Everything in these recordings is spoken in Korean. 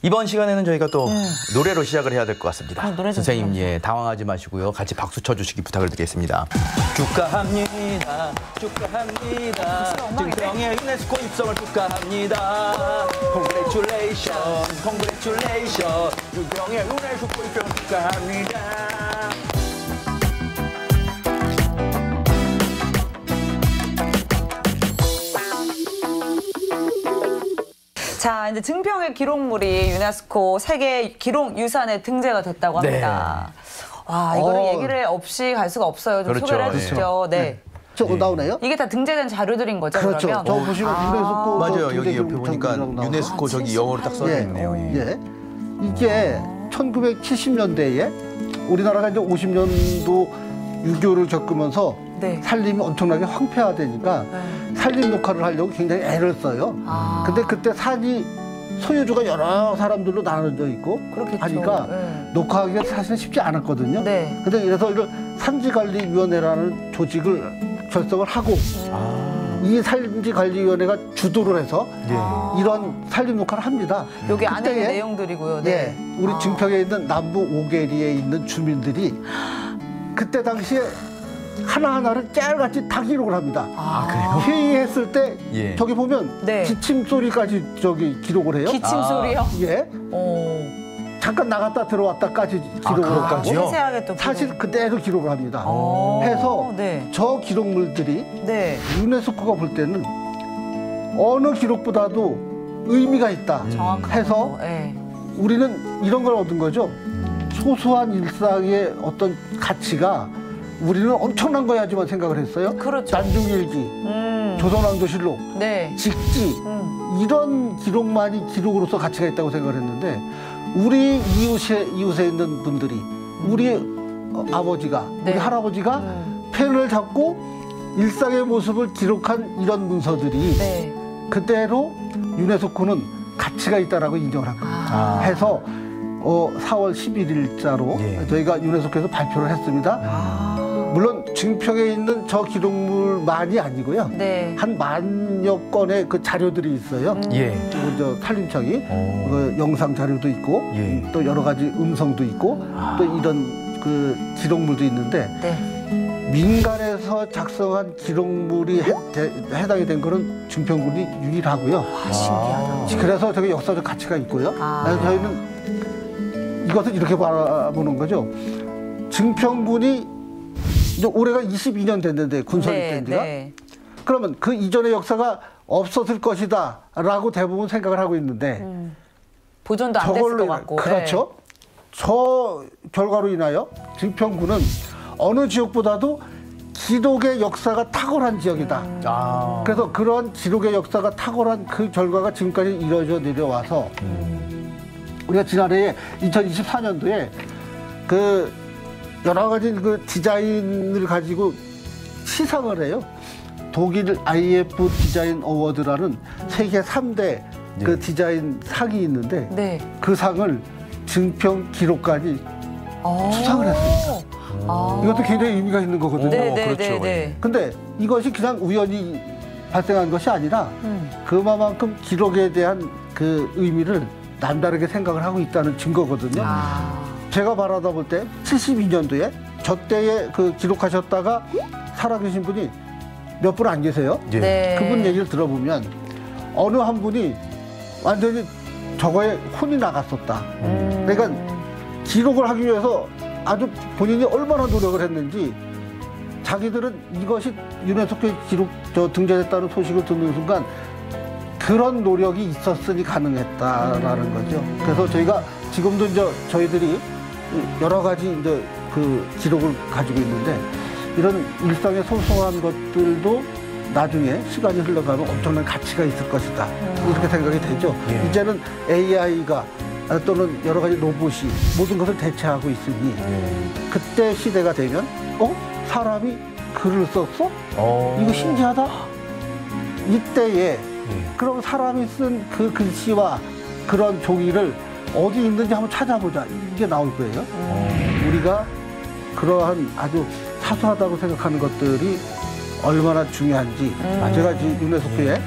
이번 시간에는 저희가 또 노래로 시작을 해야 될 것 같습니다. 노래 선생님, 예, 당황하지 마시고요. 같이 박수 쳐주시기 부탁을 드리겠습니다. 축하합니다. 축하합니다. 증평의 유네스코 입성을 축하합니다. Congratulations, congratulations. 증평의 유네스코 입성을 축하합니다. 자, 이제 증평의 기록물이 유네스코 세계 기록유산에 등재가 됐다고 합니다. 와, 이거를 얘기를 없이 갈 수가 없어요. 좀 그렇죠. 소개를 해주시죠. 네. 저거 나오나요? 이게 다 등재된 자료들인 거죠, 그렇죠. 그러면? 저 보시면 유네스코 맞아요. 여기 옆에 보니까 유네스코 저기 영어로 딱 써져 있네요. 예. 예. 이게 1970년대에 우리나라가 이제 50년도 유교를 겪으면서 네. 산림이 엄청나게 황폐화되니까 산림 녹화를 하려고 굉장히 애를 써요. 근데 그때 산이 소유주가 여러 사람들로 나눠져 있고 그렇겠죠. 하니까 녹화하기가 사실 쉽지 않았거든요. 네. 근데 이래서 이런 산지관리위원회라는 조직을 결성을 하고 이 산지관리위원회가 주도를 해서 이런 산림 녹화를 합니다. 여기 안에 그때에 내용들이고요. 네. 우리 증평에 있는 남부 오계리에 있는 주민들이 그때 당시에 하나하나를 깨알같이 다 기록을 합니다. 그래요? 회의했을 때 예. 저기 보면 네. 기침 소리까지 저기 기록을 해요. 기침 소리요? 예. 잠깐 나갔다 들어왔다까지 기록을 하고 세세하게 또 사실 그대로 기록을 합니다. 해서 네. 저 기록물들이 네. 유네스코가 볼 때는 어느 기록보다도 의미가 있다 해서 네. 우리는 이런 걸 얻은 거죠. 소소한 일상의 어떤 가치가 우리는 엄청난 거야지만 생각을 했어요. 그렇죠. 난중일기, 조선왕조실록, 네. 직지 이런 기록만이 기록으로서 가치가 있다고 생각을 했는데 우리 이웃에 있는 분들이 우리 아버지가 네. 우리 할아버지가 펜을 잡고 일상의 모습을 기록한 이런 문서들이 네. 그대로 유네스코는 가치가 있다라고 인정을 한 겁니다. 해서 4월 11일자로 저희가 유네스코에서 발표를 했습니다. 물론 증평에 있는 저 기록물만이 아니고요. 네. 한 만여 건의 그 자료들이 있어요. 예. 그리고 저 산림청이 그 영상 자료도 있고 또 여러 가지 음성도 있고 또 이런 그 기록물도 있는데 민간에서 작성한 기록물이 해당이 된 거는 증평군이 유일하고요. 신기하다. 그래서 되게 역사적 가치가 있고요. 그래서 저희는 이것을 이렇게 바라보는 거죠. 증평군이 이제 올해가 22년 됐는데 군설립된 지가 그러면 그 이전의 역사가 없었을 것이다 라고 대부분 생각을 하고 있는데 보존도 안 됐을 것 같고 그렇죠. 저 결과로 인하여 증평군은 어느 지역보다도 기록의 역사가 탁월한 지역이다. 그래서 그런 기록의 역사가 탁월한 그 결과가 지금까지 이루어져 내려와서 우리가 지난해에 2024년도에 그 여러 가지 그 디자인을 가지고 시상을 해요. 독일 IF 디자인 어워드라는 세계 3대 그 디자인 상이 있는데 그 상을 증평 기록관이 수상을 했습니다. 이것도 굉장히 의미가 있는 거거든요. 그렇죠. 근데 이것이 그냥 우연히 발생한 것이 아니라 그만큼 기록에 대한 그 의미를 남다르게 생각을 하고 있다는 증거거든요. 제가 바라다 볼 때 72년도에 저 때에 그 기록하셨다가 살아계신 분이 몇 분 안 계세요. 그분 얘기를 들어보면 어느 한 분이 완전히 저거에 혼이 나갔었다. 그러니까 기록을 하기 위해서 아주 본인이 얼마나 노력을 했는지 자기들은 이것이 유네스코에 등재됐다는 소식을 듣는 순간 그런 노력이 있었으니 가능했다라는 거죠. 그래서 저희가 지금도 이제 저희들이 여러 가지 이제 그 기록을 가지고 있는데 이런 일상의 소소한 것들도 나중에 시간이 흘러가면 엄청난 가치가 있을 것이다. 이렇게 생각이 되죠. 이제는 AI가 또는 여러 가지 로봇이 모든 것을 대체하고 있으니 그때 시대가 되면 사람이 글을 썼어? 이거 신기하다? 이때에 그럼 사람이 쓴 그 글씨와 그런 종이를 어디 있는지 한번 찾아보자. 이게 나올 거예요. 우리가 그러한 아주 사소하다고 생각하는 것들이 얼마나 중요한지 제가 유네스코의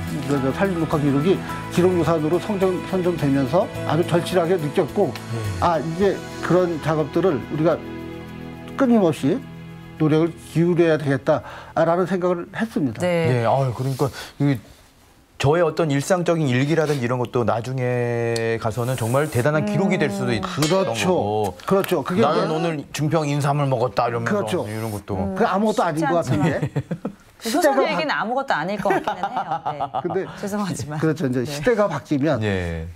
산림국가 기록이 기록유산으로 선정되면서 아주 절실하게 느꼈고 아 이제 그런 작업들을 우리가 끊임없이 노력을 기울여야 되겠다라는 생각을 했습니다. 네. 그러니까 저의 어떤 일상적인 일기라든지 이런 것도 나중에 가서는 정말 대단한 기록이 될 수도 있는 거고. 그렇죠. 그게 나는 오늘 중평 인삼을 먹었다 이러면서 그렇죠. 이런 것도. 그 아무것도 아닌 것 같은데. 소설 얘기는 아무것도 아닐 것 같기는 해요. 네. 근데 죄송하지만. 그렇죠. 이제 시대가 바뀌면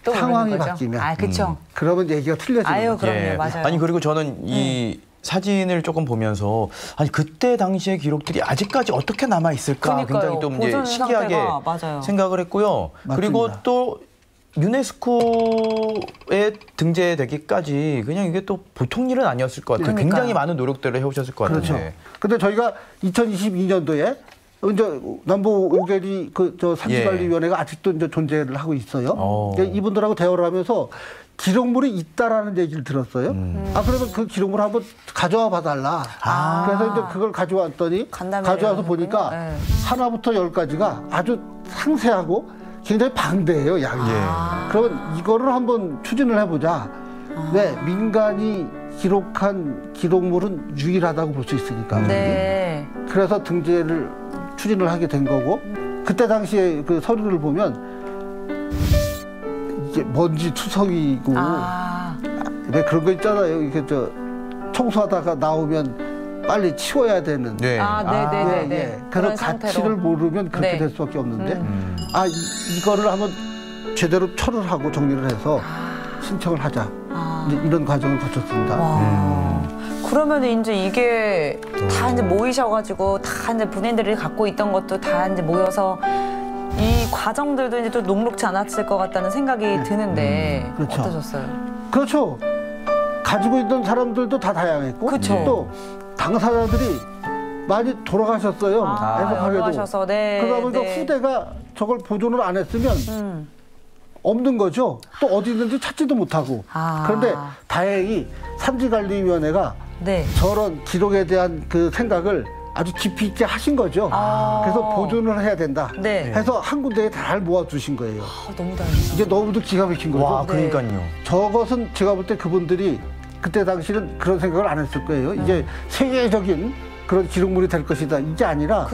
또 상황이 거죠? 바뀌면 그렇죠. 그러면 얘기가 틀려지는 거죠. 그럼요. 맞아요. 아니 그리고 저는 이 사진을 조금 보면서 아니 그때 당시의 기록들이 아직까지 어떻게 남아 있을까 굉장히 좀 이제 신기하게 생각을 했고요. 맞습니다. 그리고 또 유네스코에 등재되기까지 그냥 이게 또 보통 일은 아니었을 것 같아요. 굉장히 많은 노력들을 해오셨을 것 같은데. 그렇죠. 근데 저희가 2022년도에 이제 남부 5개리 산지관리위원회가 아직도 이제 존재를 하고 있어요. 이분들하고 대화를 하면서 기록물이 있다라는 얘기를 들었어요. 그러면 그 기록물 한번 가져와 봐달라. 그래서 이제 그걸 가져왔더니 가져와서 보니까 하나부터 10까지가 아주 상세하고 굉장히 방대해요, 양이. 그러면 이거를 한번 추진을 해보자. 왜 민간이 기록한 기록물은 유일하다고 볼 수 있으니까. 그래서 등재를 추진을 하게 된 거고 그때 당시에 그 서류를 보면 이게 먼지 투성이고 왜 그런 거 있잖아요. 이게 청소하다가 나오면 빨리 치워야 되는. 그런 가치를 모르면 그렇게 될 수밖에 없는데 이거를 한번 제대로 처리를 하고 정리를 해서 신청을 하자. 이런 과정을 거쳤습니다. 그러면 이제 이게 다 이제 모이셔가지고 다 이제 본인들이 갖고 있던 것도 다 이제 모여서 이 과정들도 이제 또 녹록지 않았을 것 같다는 생각이 드는데 그렇죠. 어떠셨어요? 그렇죠. 가지고 있던 사람들도 다 다양했고 또 당사자들이 많이 돌아가셨어요. 돌아가셔서 그러다 보니까 후대가 저걸 보존을 안 했으면 없는 거죠. 또 어디 있는지 찾지도 못하고. 그런데 다행히 산지관리위원회가 저런 기록에 대한 그 생각을 아주 깊이 있게 하신 거죠. 그래서 보존을 해야 된다. 해서 한 군데에 잘 모아두신 거예요. 너무 다행이다. 이게 너무도 기가 막힌 거죠. 그러니까요. 저것은 제가 볼 때 그분들이 그때 당시는 그런 생각을 안 했을 거예요. 이게 세계적인 그런 기록물이 될 것이다. 이게 아니라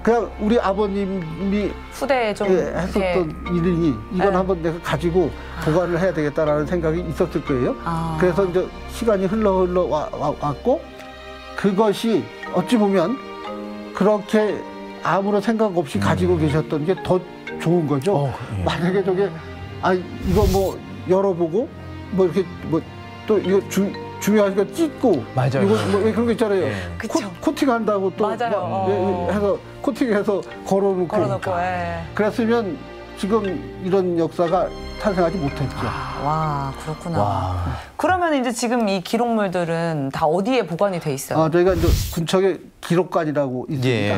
그냥 우리 아버님이 후대에 좀 했었던 일이니 이건 한번 내가 가지고 보관을 해야 되겠다라는 생각이 있었을 거예요. 그래서 이제 시간이 흘러 왔고 그것이 어찌 보면 그렇게 아무런 생각 없이 가지고 계셨던 게 더 좋은 거죠. 만약에 저게 이거 뭐 열어보고 뭐 이렇게 또 이거 중요하니까 찢고 이거 뭐 그런 거 있잖아요. 코팅한다고 또 해서 코팅해서 걸어놓고 그랬으면 지금 이런 역사가 탄생하지 못했죠. 그렇구나. 그러면 이제 지금 이 기록물들은 다 어디에 보관이 돼 있어요? 저희가 이제 군청에 기록관이라고 있습니다.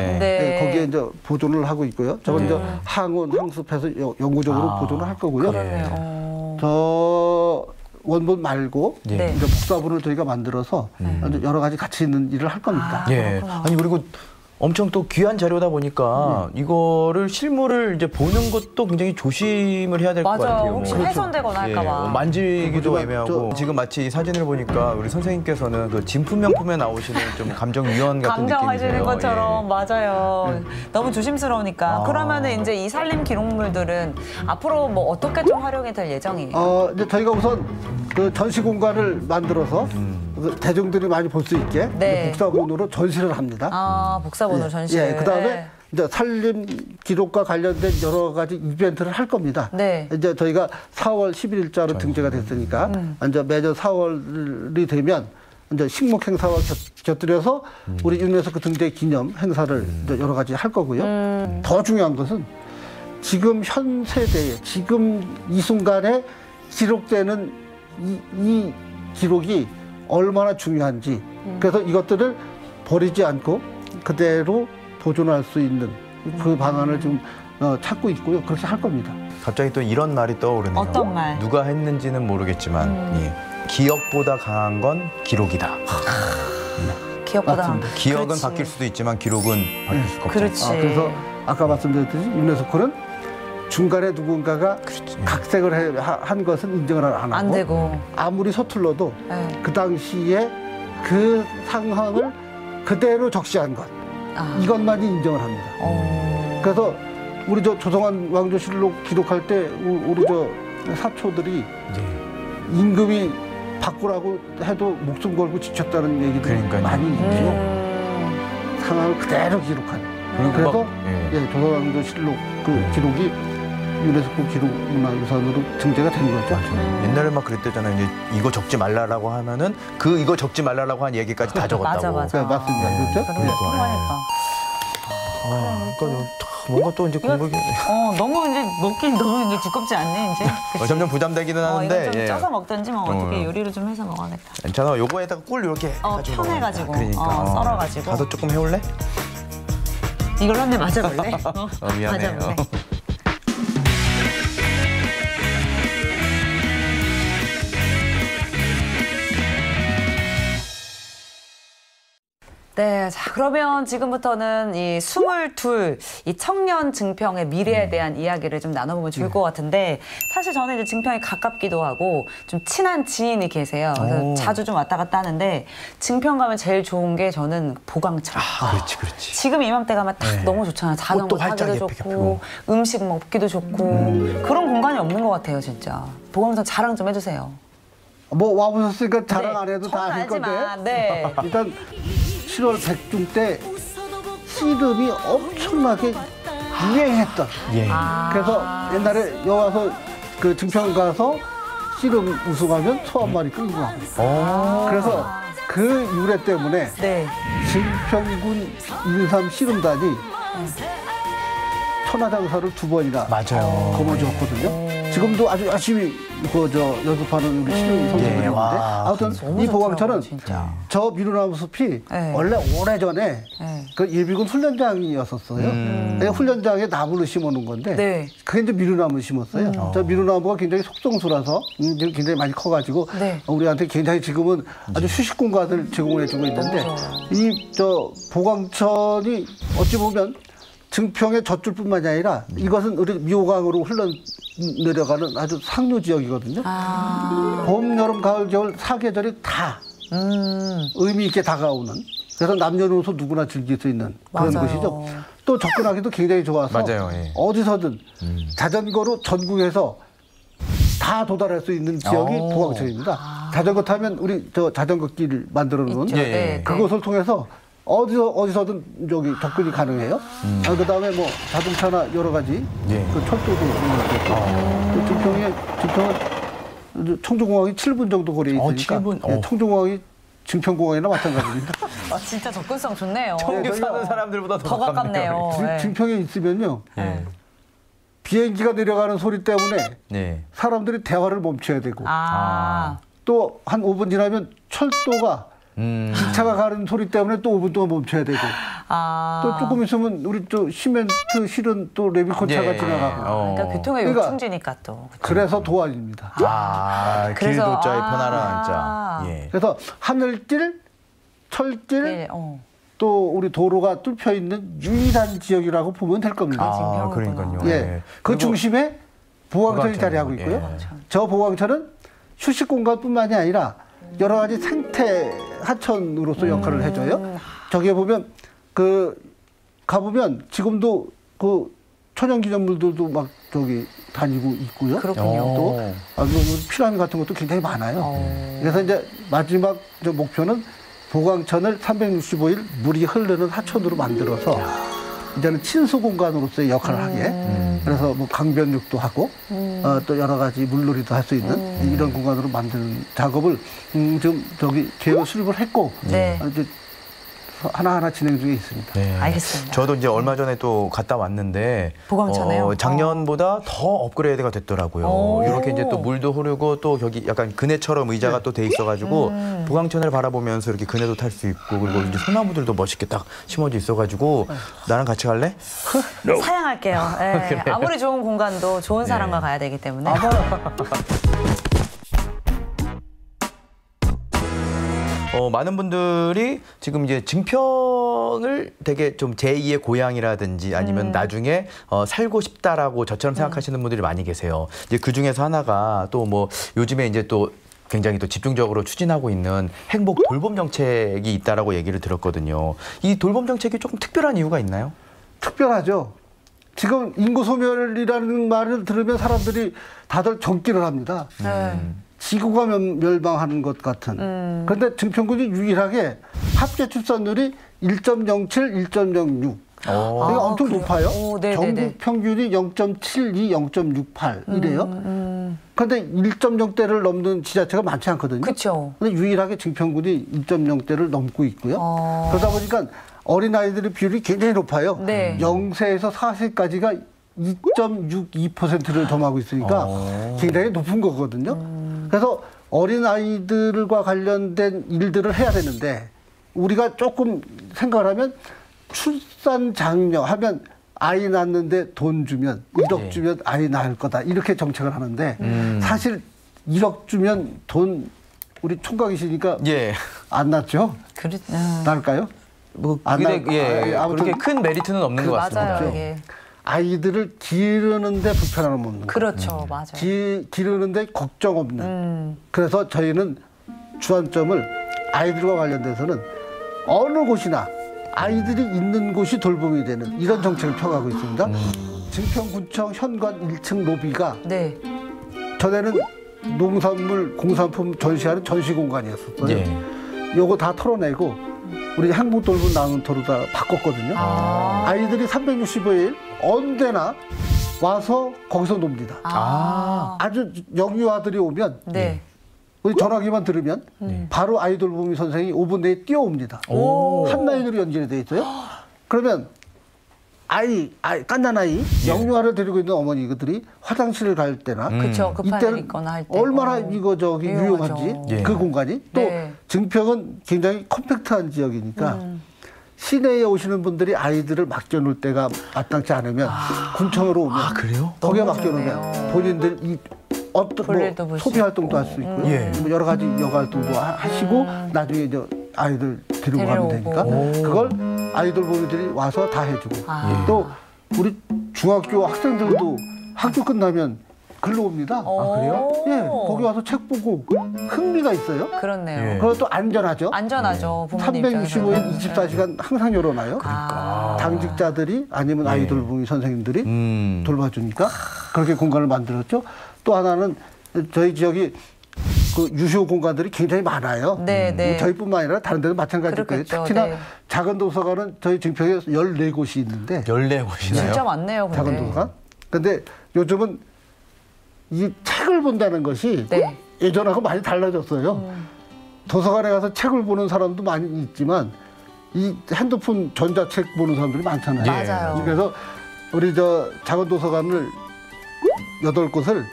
거기에 이제 보존을 하고 있고요. 저건 이제 항습해서 영구적으로 보존을 할 거고요. 저 원본 말고 이제 복사본을 저희가 만들어서 여러 가지 가치 있는 일을 할 겁니다. 아니 그리고 엄청 또 귀한 자료다 보니까 이거를 실물을 이제 보는 것도 굉장히 조심을 해야 될 것 같아요. 혹시 훼손되거나 할까봐. 만지기도 애매하고 지금 마치 이 사진을 보니까 우리 선생님께서는 그 진품명품에 나오시는 좀 감정위원 같은 느낌이세요. 감정하시는 것처럼 맞아요. 너무 조심스러우니까. 그러면은 이제 이 산림 기록물들은 앞으로 뭐 어떻게 좀 활용이 될 예정이에요? 이제 저희가 우선 그 전시 공간을 만들어서 대중들이 많이 볼 수 있게 복사본으로 전시를 합니다. 복사본으로 전시. 그다음에 이제 산림 기록과 관련된 여러 가지 이벤트를 할 겁니다. 이제 저희가 4월 11일자로 등재가 됐으니까 이제 매년 4월이 되면 이제 식목 행사와 곁들여서 우리 유네스코 등재 기념 행사를 이제 여러 가지 할 거고요. 더 중요한 것은 지금 현 세대에 지금 이 순간에 기록되는 이 기록이 얼마나 중요한지 그래서 이것들을 버리지 않고 그대로 보존할 수 있는 그 방안을 좀 찾고 있고요. 그렇게 할 겁니다. 갑자기 또 이런 말이 떠오르네요. 어떤 말? 누가 했는지는 모르겠지만 기억보다 강한 건 기록이다. 기억보다. 맞습니다. 기억은 그렇지. 바뀔 수도 있지만 기록은 바뀔 수가 없죠. 그렇지. 그래서 아까 말씀드렸듯이 유네스코는 중간에 누군가가 각색을 한 것은 인정을 안 하고 안 되고 아무리 서툴러도 네. 그 당시에 그 상황을 그대로 적시한 것 이것만이 인정을 합니다. 그래서 우리 저 조성한 왕조실록 기록할 때 우리 저 사초들이 임금이 바꾸라고 해도 목숨 걸고 지쳤다는 얘기도 많이 있죠. 상황을 그대로 기록한. 그래서 조선왕조실록 그 기록이 유네스코 기록문화유산으로 등재가 된 거죠. 옛날에 막 그랬대잖아요. 이제 이거 적지 말라라고 하면은 그 이거 적지 말라고 한 얘기까지 다 적었다고. 맞아. 네, 맞습니다. 그렇죠? 그러니까. 그러니까 뭔가 또 이제 공부가 너무 이제 먹기 너무 이제 두껍지 않네 이제. 점점 부담되기는 하는데. 이건 좀 쪄서 먹든지 뭐 어떻게 요리를 좀 해서 먹어야겠다. 괜찮아. 요거에다가 꿀 이렇게 해가지고. 편해가지고. 그러니까. 썰어가지고. 가서 조금 해올래? 이걸로 한 대 맞아볼래? 미안해. 맞아볼래? 네, 자 그러면 지금부터는 이 22 이 청년 증평의 미래에 대한 이야기를 좀 나눠보면 좋을 것 같은데 사실 저는 이제 증평에 가깝기도 하고 좀 친한 지인이 계세요. 그래서 자주 좀 왔다 갔다 하는데 증평 가면 제일 좋은 게 저는 보광천. 그렇지. 지금 이맘때 가면 딱 너무 좋잖아요. 자전거 타기도 좋고 음식 먹기도 좋고 그런 공간이 없는 것 같아요, 진짜. 보광천 자랑 좀 해주세요. 뭐 와보셨으니까 자랑 안 해도 다 아실 건데. 네. 일단 7월 백중 때 씨름이 엄청나게 유행했던. 그래서 옛날에 여기 와서 그 증평 가서 씨름 우승하면 소 한 마리 끌고 가고. 그래서 그 유래 때문에 증평군 인삼 씨름단이 천하장사를 2번이나 거머쥐었거든요. 지금도 아주 열심히 연습하는 우리 씨름 선수들이 있는데 아무튼 이 보광천은 저 미루나무 숲이 원래 오래전에 그 예비군 훈련장이었었어요. 훈련장에 나무를 심어놓은 건데 그게 이제 미루나무를 심었어요. 저 미루나무가 굉장히 속성수라서 굉장히 많이 커가지고 우리한테 굉장히 지금은 아주 휴식 공간을 제공을 해주고 있는데 이 저 보광천이 어찌 보면 증평의 젖줄뿐만이 아니라 이것은 우리 미호강으로 흘러 내려가는 아주 상류 지역이거든요. 봄, 여름, 가을, 겨울 4계절이 다 의미 있게 다가오는 그래서 남녀노소 누구나 즐길 수 있는 그런 곳이죠. 또 접근하기도 굉장히 좋아서 어디서든 자전거로 전국에서 다 도달할 수 있는 지역이 보광천입니다. 자전거 타면 우리 저 자전거 길 만들어 놓은 그곳을 통해서 어디서든 저기 접근이 가능해요. 그다음에 뭐 자동차나 여러 가지 그 철도도 있고. 증평은 청주공항이 7분 정도 거리에 있으니까 7분? 청주공항이 증평공항이나 마찬가지입니다. 진짜 접근성 좋네요. 청주 사는 사람들보다 더 가깝네요. 증평에 있으면요. 비행기가 내려가는 소리 때문에 사람들이 대화를 멈춰야 되고 또 한 5분 지나면 철도가 기차가 가는 소리 때문에 또 5분 동안 멈춰야 되고 또 조금 있으면 우리 또 시멘트 실은 또 레미콘차가 지나가고 그러니까 교통의 요충지니까 또 그래서 도안입니다. 길도자의 편하라 한자. 그래서 하늘길, 철길 또 우리 도로가 뚫혀 있는 유일한 지역이라고 보면 될 겁니다. 그러니까요. 그 중심에 보광천이 자리하고 있고요. 저 보광천은 휴식 공간뿐만이 아니라 여러 가지 생태 하천으로서 역할을 해줘요. 저기에 보면 가보면 지금도 그 천연기념물들도 막 저기 다니고 있고요. 또 피라미 같은 것도 굉장히 많아요. 그래서 이제 마지막 목표는 보광천을 365일 물이 흐르는 하천으로 만들어서 이제는 친수 공간으로서의 역할을 하게. 그래서 뭐 강변육도 하고 또 여러 가지 물놀이도 할 수 있는 이런 공간으로 만드는 작업을 지금 저기 계획을 수립을 했고 이제 하나하나 진행 중에 있습니다. 알겠습니다. 저도 이제 얼마 전에 또 갔다 왔는데 보광천에요? 작년보다 더 업그레이드가 됐더라고요. 이렇게 이제 또 물도 흐르고 또 여기 약간 그네처럼 의자가 또 돼 있어가지고 보광천을 바라보면서 이렇게 그네도 탈 수 있고 그리고 이제 소나무들도 멋있게 딱 심어져 있어가지고 나랑 같이 갈래? 사양할게요. 그래. 아무리 좋은 공간도 좋은 사람과 가야 되기 때문에. 많은 분들이 지금 이제 증평을 되게 좀 제2의 고향이라든지 아니면 나중에 살고 싶다라고 저처럼 생각하시는 분들이 많이 계세요. 이제 그 중에서 하나가 또 뭐 요즘에 이제 또 굉장히 또 집중적으로 추진하고 있는 행복 돌봄 정책이 있다라고 얘기를 들었거든요. 이 돌봄 정책이 조금 특별한 이유가 있나요? 특별하죠. 지금 인구 소멸이라는 말을 들으면 사람들이 다들 적기를 합니다. 지구가 멸망하는 것 같은. 그런데 증평군이 유일하게 합계 출산율이 1.07, 1.06. 이게 엄청 그래요? 높아요. 오, 네네네. 전국 평균이 0.72, 0.68 이래요. 그런데 1.0대를 넘는 지자체가 많지 않거든요. 그렇죠. 근데 유일하게 증평군이 1.0대를 넘고 있고요. 그러다 보니까 어린아이들의 비율이 굉장히 높아요. 네. 0세에서 4세까지가 2.62%를 점하고 있으니까 굉장히 높은 거거든요. 그래서 어린아이들과 관련된 일들을 해야 되는데 우리가 조금 생각을 하면 출산 장려 하면 아이 낳는데 돈 주면 1억 주면 아이 낳을 거다 이렇게 정책을 하는데 사실 1억 주면 돈 우리 총각이시니까 안 낳죠? 낳을까요? 뭐 그게 아무튼 그렇게 큰 메리트는 없는 것 같습니다. 맞아요. 예. 아이들을 기르는데 불편함 없는 거. 그렇죠, 맞아요. 기르는데 걱정 없는. 그래서 저희는 주안점을 아이들과 관련돼서는 어느 곳이나 아이들이 있는 곳이 돌봄이 되는 이런 정책을 펴가고 있습니다. 증평군청 현관 1층 로비가 네. 전에는 농산물, 공산품 전시하는 전시 공간이었었어요. 요거 다 털어내고 우리 행복돌봄 나눔터로 다 바꿨거든요. 아이들이 365일 언제나 와서 거기서 놉니다. 아주 영유아들이 오면 네. 우리 전화기만 들으면 바로 아이돌봄이 선생이 5분 내에 뛰어옵니다. 한라인으로 연결이 돼 있어요. 그러면 깐난아이, 영유아를 데리고 있는 어머니들이 화장실을 갈 때나 그쵸, 급한 일 있거나 할 때. 얼마나 이거 저기 유용한지 그 공간이 또 증평은 굉장히 컴팩트한 지역이니까 시내에 오시는 분들이 아이들을 맡겨놓을 때가 마땅치 않으면 군청으로 오면 그래요? 거기에 맡겨놓으면 본인들 이 어떤 뭐 소비 활동도 할 수 있고요. 뭐 여러 가지 여가 활동도 하시고 나중에 이제 아이들 데리고 가면 되니까 그걸 아이돌 보미들이 와서 다 해주고 또 우리 중학교 학생들도 학교 끝나면 글로 옵니다. 그래요? 예, 거기 와서 책 보고 흥미가 있어요. 그렇네요. 그리고 또 안전하죠. 안전하죠. 부모님 365일 24시간 항상 열어놔요. 당직자들이 아니면 아이돌 보미 선생님들이 돌봐주니까 그렇게 공간을 만들었죠. 또 하나는 저희 지역이 그 유휴 공간들이 굉장히 많아요. 네. 저희뿐만 아니라 다른 데도 마찬가지일 거예요. 그렇겠죠. 특히나 네. 작은 도서관은 저희 증평에 14곳이 있는데 14곳이나요? 진짜 많네요. 근데. 작은 도서관. 근데 요즘은 이 책을 본다는 것이 예전하고 많이 달라졌어요. 도서관에 가서 책을 보는 사람도 많이 있지만 이 핸드폰 전자책 보는 사람들이 많잖아요. 맞아요. 그래서 우리 저 작은 도서관을 8곳을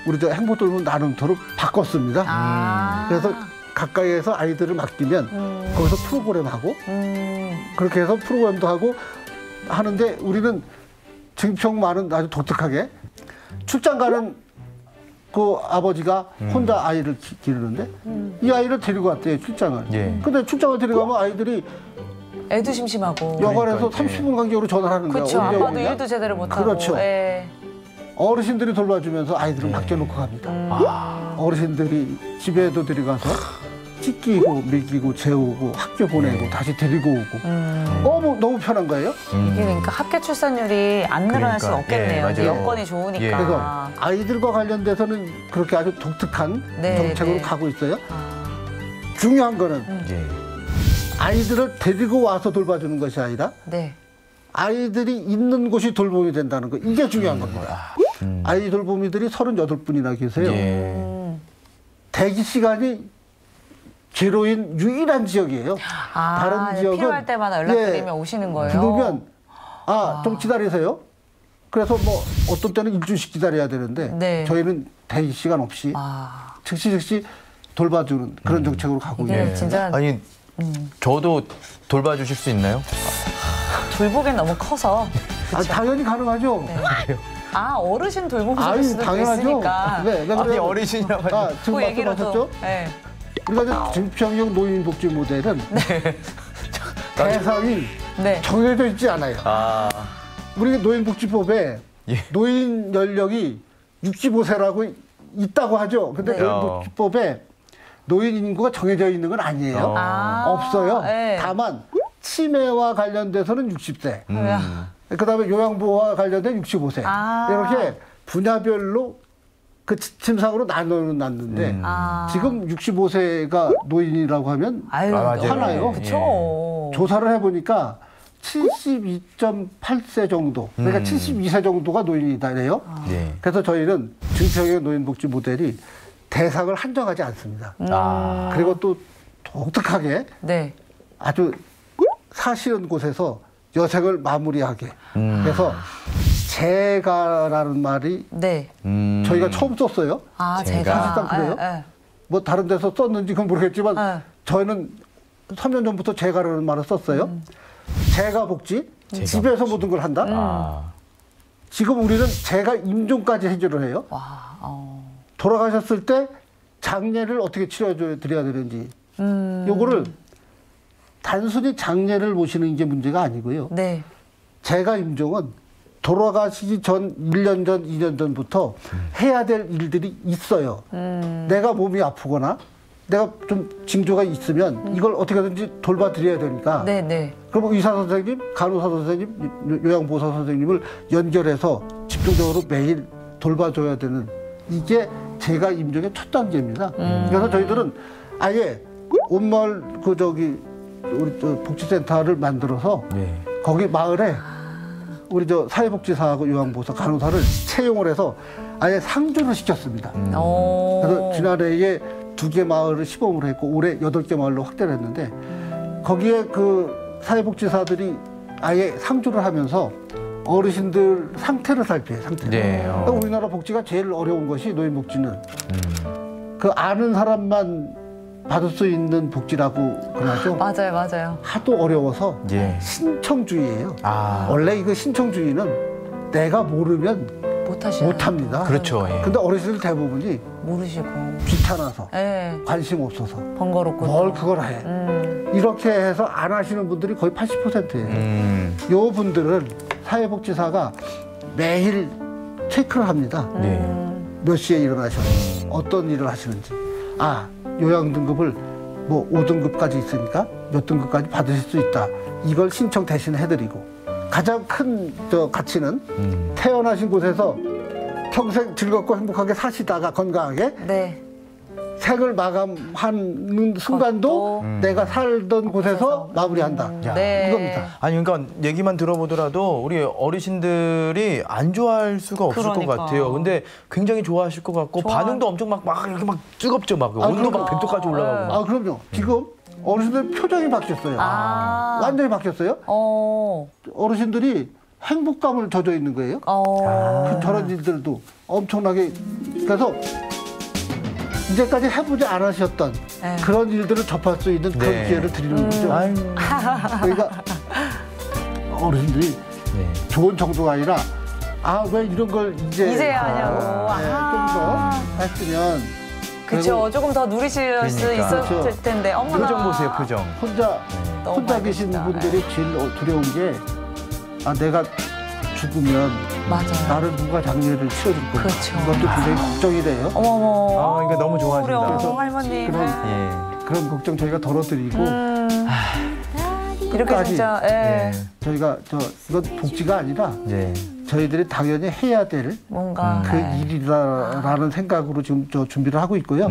우리 저 행복돌봄 나눔터로 바꿨습니다. 그래서 가까이에서 아이들을 맡기면 거기서 프로그램하고 그렇게 해서 프로그램도 하고 하는데 우리는 증평만은 아주 독특하게 출장 가는 그 아버지가 혼자 아이를 기르는데 이 아이를 데리고 왔대요, 출장을. 근데 출장을 데려가면 아이들이 애도 심심하고 여관에서 30분 간격으로 전화를 하는 거예요. 그렇죠. 언제 아빠도 오느냐? 일도 제대로 못하고. 그렇죠. 어르신들이 돌봐주면서 아이들을 맡겨놓고 갑니다. 어르신들이 집에도 데려가서 씻기고 먹이고 재우고 학교 보내고 다시 데리고 오고 너무 편한 거예요. 이게 그러니까 합계 출산율이 안 늘어날 수 없겠네요. 맞아요. 여건이 좋으니까. 그래서 아이들과 관련돼서는 그렇게 아주 독특한 정책으로 가고 있어요. 중요한 거는 아이들을 데리고 와서 돌봐주는 것이 아니라 아이들이 있는 곳이 돌봄이 된다는 거. 이게 중요한 겁니다. 아이 돌보미들이 38분이나 계세요. 대기 시간이 제로인 유일한 지역이에요. 다른 지역은 필요할 때마다 연락드리면 오시는 거예요. 부르면 좀 기다리세요. 그래서 뭐 어떤 때는 일주일씩 기다려야 되는데 저희는 대기 시간 없이 즉시 돌봐주는 그런 정책으로 가고 있는 거예요. 진짜 아니 저도 돌봐주실 수 있나요? 돌보기엔 너무 커서. 당연히 가능하죠. 어르신 돌보실 수도 있으니까. 네, 아니 어르신이라고 지금 말씀하셨죠? 우리가 이제 증평형 노인복지 모델은 대상이 네. 정해져 있지 않아요. 아, 우리 노인복지법에 예. 노인 연령이 65세라고 있다고 하죠. 근데 네. 노인복지법에 노인 인구가 정해져 있는 건 아니에요. 없어요. 네. 다만 치매와 관련돼서는 60세. 그다음에 요양보호와 관련된 65세. 이렇게 분야별로 그 지침상으로 나눠는 놨는데 지금 65세가 노인이라고 하면 아유, 맞아요. 화나요. 그쵸. 조사를 해보니까 72.8세 정도, 그러니까 72세 정도가 노인이다래요. 네. 그래서 저희는 증평형 노인복지 모델이 대상을 한정하지 않습니다. 그리고 또 독특하게 네. 아주 사시는 곳에서 여생을 마무리하게. 그래서 재가라는 말이 네. 저희가 처음 썼어요. 제가. 사실상 그래요? 뭐 다른 데서 썼는지 그건 모르겠지만 저희는 3년 전부터 재가라는 말을 썼어요. 재가 복지, 집에서 모든 걸 한다. 지금 우리는 재가 임종까지 해결을 해요. 돌아가셨을 때 장례를 어떻게 치러드려야 되는지. 요거를 단순히 장례를 모시는 게 문제가 아니고요. 네. 재가 임종은 돌아가시기 전 1년 전, 2년 전부터 해야 될 일들이 있어요. 내가 몸이 아프거나 내가 좀 징조가 있으면 이걸 어떻게든지 돌봐드려야 되니까. 네네. 그럼 의사 선생님, 간호사 선생님, 요양보호사 선생님을 연결해서 집중적으로 매일 돌봐줘야 되는 이게 재가 임종의 첫 단계입니다. 그래서 저희들은 아예 온마을 우리 복지센터를 만들어서 네. 거기 마을에 우리 사회복지사하고 요양보호사, 간호사를 채용을 해서 아예 상주를 시켰습니다. 그래서 지난해에 2개 마을을 시범을 했고 올해 8개 마을로 확대를 했는데 거기에 그 사회복지사들이 아예 상주를 하면서 어르신들 상태를 살펴요. 상태를. 네. 그러니까 우리나라 복지가 제일 어려운 것이 노인복지는 그 아는 사람만 받을 수 있는 복지라고 그러죠. 맞아요. 하도 어려워서 예. 신청주의예요. 원래 이거 신청주의는 내가 모르면 못합니다. 그렇죠. 예. 근데 어르신들 대부분이 모르시고 귀찮아서 네. 관심 없어서 번거롭고 뭘 그걸 해. 이렇게 해서 안 하시는 분들이 거의 80%예요. 요 분들은 사회복지사가 매일 체크를 합니다. 네. 몇 시에 일어나셨는지, 어떤 일을 하시는지. 요양 등급을 뭐 5등급까지 있으니까 몇 등급까지 받으실 수 있다. 이걸 신청 대신 해드리고 가장 큰 가치는 태어나신 곳에서 평생 즐겁고 행복하게 사시다가 건강하게 네. 생을 마감하는 순간도 내가 살던 곳에서 마무리한다. 네. 이겁니다. 아니 그러니까 얘기만 들어보더라도 우리 어르신들이 안 좋아할 수가 없을 것 같아요. 근데 굉장히 좋아하실 것 같고 반응도 엄청 막 이렇게 막 뜨겁죠. 막 온도 막 100도까지 올라가고. 그럼요. 지금 어르신들 표정이 바뀌었어요. 완전히 바뀌었어요. 어르신들이 행복감을 젖어 있는 거예요. 저런 일들도 엄청나게. 그래서 이제까지 해보지 않으셨던 그런 일들을 접할 수 있는 그런 기회를 드리는 거죠. 그러니까 어르신들이 좋은 정도가 아니라 왜 이런 걸 이제야 하냐고. 좀 더 했으면. 그렇죠. 조금 더 누리실 수 있었을 텐데. 어머나. 표정 보세요, 표정. 혼자 계신 분들이 제일 두려운 게 내가 죽으면 나를 누가 장례를 치러줄 거야. 그렇죠. 이것도 굉장히 걱정이 돼요. 어머머. 그러니까 너무 좋아하신다. 그래서 할머니. 그런 걱정 저희가 덜어드리고 이렇게 진짜 저희가 이건 복지가 아니라 저희들이 당연히 해야 될 뭔가 그 일이라는 생각으로 지금 준비를 하고 있고요.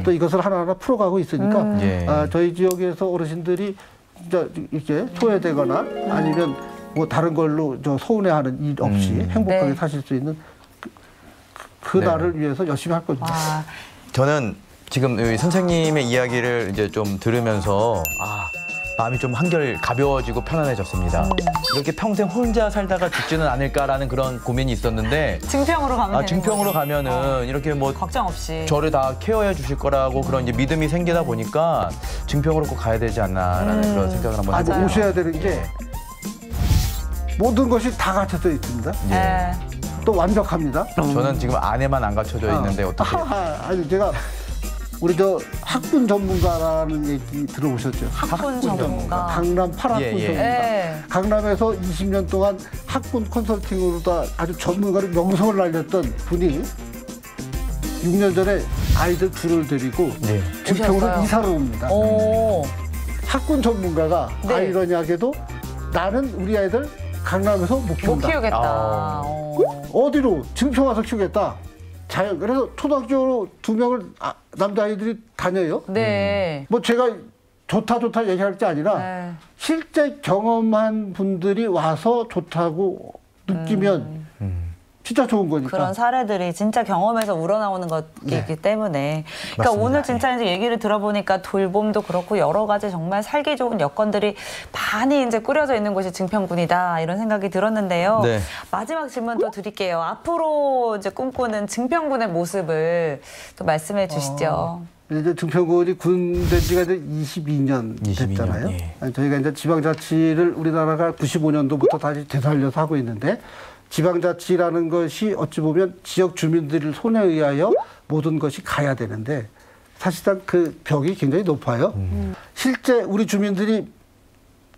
또 이것을 하나하나 풀어가고 있으니까 저희 지역에서 어르신들이 진짜 이렇게 소외되거나 아니면 뭐 다른 걸로 서운해하는 일 없이 행복하게 사실 수 있는 그 날을 위해서 열심히 할 겁니다. 저는 지금 선생님의 이야기를 이제 좀 들으면서 마음이 좀 한결 가벼워지고 편안해졌습니다. 이렇게 평생 혼자 살다가 죽지는 않을까라는 그런 고민이 있었는데 증평으로 가면 되는 증평으로 가면은 이렇게 뭐 걱정 없이 저를 다 케어해 주실 거라고 그런 이제 믿음이 생기다 보니까 증평으로 꼭 가야 되지 않나라는 그런 생각을 한번 해봤어요. 오셔야 되는 게 모든 것이 다 갖춰져 있습니다. 또 완벽합니다. 저는 지금 안에만 안 갖춰져 있는데 어떻게? 아니 제가 우리 저 학군 전문가라는 얘기 들어보셨죠? 학군 전문가. 강남 8학군 예, 예. 전문가. 예. 강남에서 20년 동안 학군 컨설팅으로도 아주 전문가로 명성을 날렸던 분이 6년 전에 아이들 둘을 데리고 네. 증평으로 오셨어요? 이사를 옵니다. 오. 학군 전문가가 네. 아이러니하게도 나는 우리 아이들 강남에서 못 못 키운다. 키우겠다. 아. 어디로? 증평 와서 키우겠다. 자연. 그래서 초등학교로 2명을 남자아이들이 다녀요. 네. 뭐 제가 좋다 얘기할 게 아니라 네. 실제 경험한 분들이 와서 좋다고 느끼면 진짜 좋은 거니까. 그런 사례들이 진짜 경험에서 우러나오는 것이기 때문에. 그러니까 맞습니다. 오늘 진짜 이제 얘기를 들어보니까 돌봄도 그렇고 여러 가지 정말 살기 좋은 여건들이 많이 이제 꾸려져 있는 곳이 증평군이다 이런 생각이 들었는데요. 네. 마지막 질문 또 드릴게요. 앞으로 이제 꿈꾸는 증평군의 모습을 또 말씀해 주시죠. 이제 증평군이 군된 지가 이제 22년 22년, 됐잖아요. 예. 저희가 이제 지방자치를 우리나라가 95년도부터 다시 되살려서 하고 있는데 지방자치라는 것이 어찌 보면 지역 주민들을 손에 의하여 모든 것이 가야 되는데 사실상 그 벽이 굉장히 높아요. 실제 우리 주민들이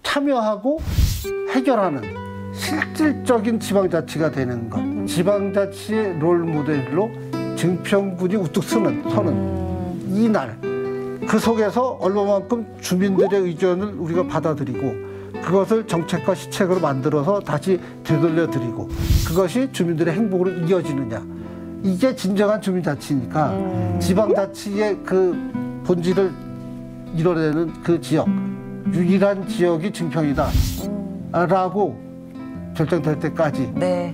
참여하고 해결하는 실질적인 지방자치가 되는 것. 지방자치의 롤 모델로 증평군이 우뚝 서는 이날 그 속에서 얼마만큼 주민들의 의견을 우리가 받아들이고 그것을 정책과 시책으로 만들어서 다시 되돌려드리고 그것이 주민들의 행복으로 이어지느냐. 이게 진정한 주민자치니까 지방자치의 그 본질을 이뤄내는 그 지역, 유일한 지역이 증평이다 라고 결정될 때까지 네.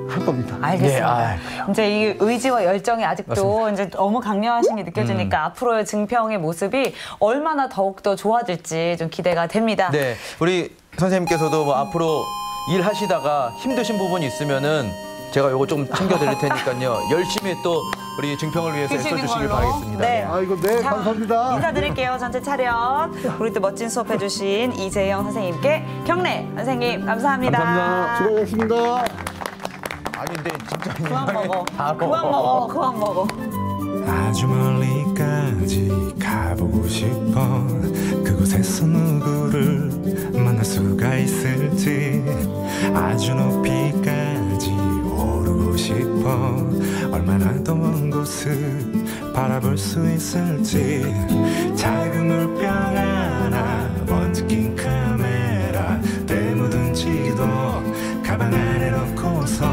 할 겁니다. 알겠습니다. 예, 이제 이 의지와 열정이 아직도 맞습니다. 이제 너무 강렬하신 게 느껴지니까 앞으로의 증평의 모습이 얼마나 더욱더 좋아질지 좀 기대가 됩니다. 네, 우리 선생님께서도 뭐 앞으로 일하시다가 힘드신 부분이 있으면은 제가 요거 좀 챙겨드릴 테니까요. 열심히 또 우리 증평을 위해서 드시는 애써주시길 걸로. 바라겠습니다. 네. 아이고, 네, 자, 감사합니다. 인사드릴게요. 전체 차렷. 우리 또 멋진 수업해주신 이재영 선생님께 경례 선생님 감사합니다. 감사합니다. 수고하셨습니다. 아니 근데 진짜 그만 먹어. 바로. 그만 먹어. 그만 먹어. 아주 멀리까지 가보고 싶어 그곳에서 누구를 만날 수가 있을지 아주 높이까지 오르고 싶어 얼마나 더 먼 곳을 바라볼 수 있을지 작은 물병 하나 먼지 낀 카메라 때 묻은 지도 가방 안에 넣고서